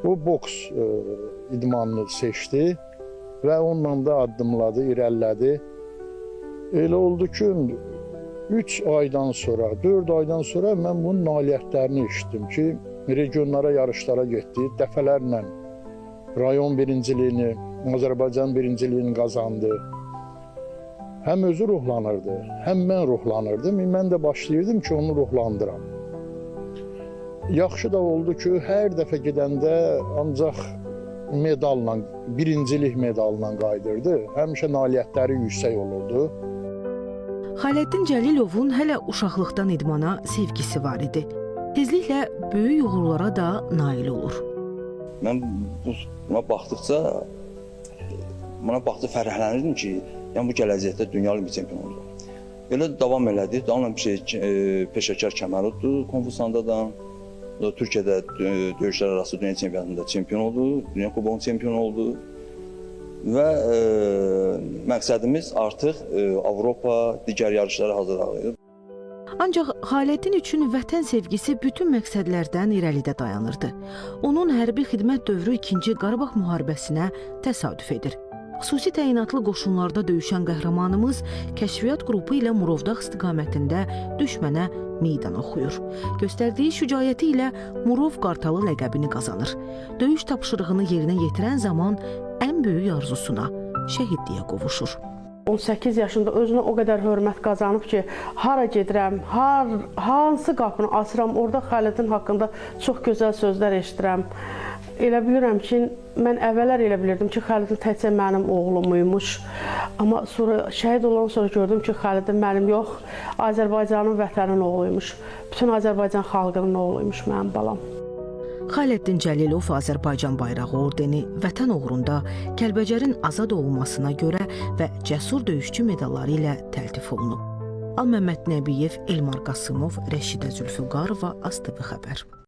O boks idmanını seçdi və onunla da addımladı, irəlilədi. Elə oldu ki, 3 aydan sonra, 4 aydan sonra mən bunun nailiyyətlərini eşitdim ki, regionlara, yarışlara getdi, dəfələrlə rayon birinciliyini, Azərbaycan birinciliyini qazandı. Həm özü ruhlanırdı, həm mən ruhlanırdım. Mən də başlayırdım ki, onu ruhlandıram. Yaxşı da oldu ki, hər dəfə gedəndə ancaq medalla, birincilik medalına qayıdırdı. Həmişə nailiyyətləri yüksək olurdu. Xaləddin Cəlilovun hələ uşaqlıqdan idmana sevgisi var idi. Tezliklə böyük uğurlara da nail olur. Mən buna baxdıqca, fərəhlənirdim ki, yəni bu gələcəkdə dünyalı bir çempion olacaq. Belə davam elədi. Davamla bir şey peşəkar Kəmərovdur, Konfusandadan. Türkiyədə döyüşlər arası dünya çempionatında çempion oldu, dünya kubokunun çempionu oldu. Və məqsədimiz artıq Avropa, digər yarışlara hazırlanır. Ancaq Xaləddin üçün vətən sevgisi bütün məqsədlərdən irəlidə dayanırdı. Onun hərbi xidmət dövrü 2-ci Qarabağ müharibəsinə təsadüf edir. Xüsusi təyinatlı qoşunlarda döyüşən qəhrəmanımız kəşfiyyat qrupu ilə Murovdağ istiqamətində düşmənə meydan oxuyur. Göstərdiyi şücaəti ilə Murov Qartalı ləqəbini qazanır. Döyüş tapşırığını yerinə yetirən zaman ən böyük arzusuna, şəhidliyə qovuşur. 18 yaşında özünə o qədər hörmət qazanıb ki, hara gedirəm, hansı qapını açıram, orada Xaləddin haqqında çox gözəl sözlər eşidirəm. Elə bilirəm ki, mən əvvəllər elə bilirdim ki, Xaləddin təkcə mənim oğlumuymuş. Amma sonra şəhid olandan sonra gördüm ki, Xaləddin mənim yox, Azərbaycanın, vətənin oğluymuş. Bütün Azərbaycan xalqının oğluymuş mənim balam. Xaləddin Cəlilov Azərbaycan bayrağı ordeni, vətən uğrunda Kəlbəcərin azad olunmasına görə və cəsur döyüşçü medalları ilə təltif olunub. Al Məmməd Nəbiyev, Elmar Qasımov, Rəşidə Zülfüqarova, ASTV Xəbər.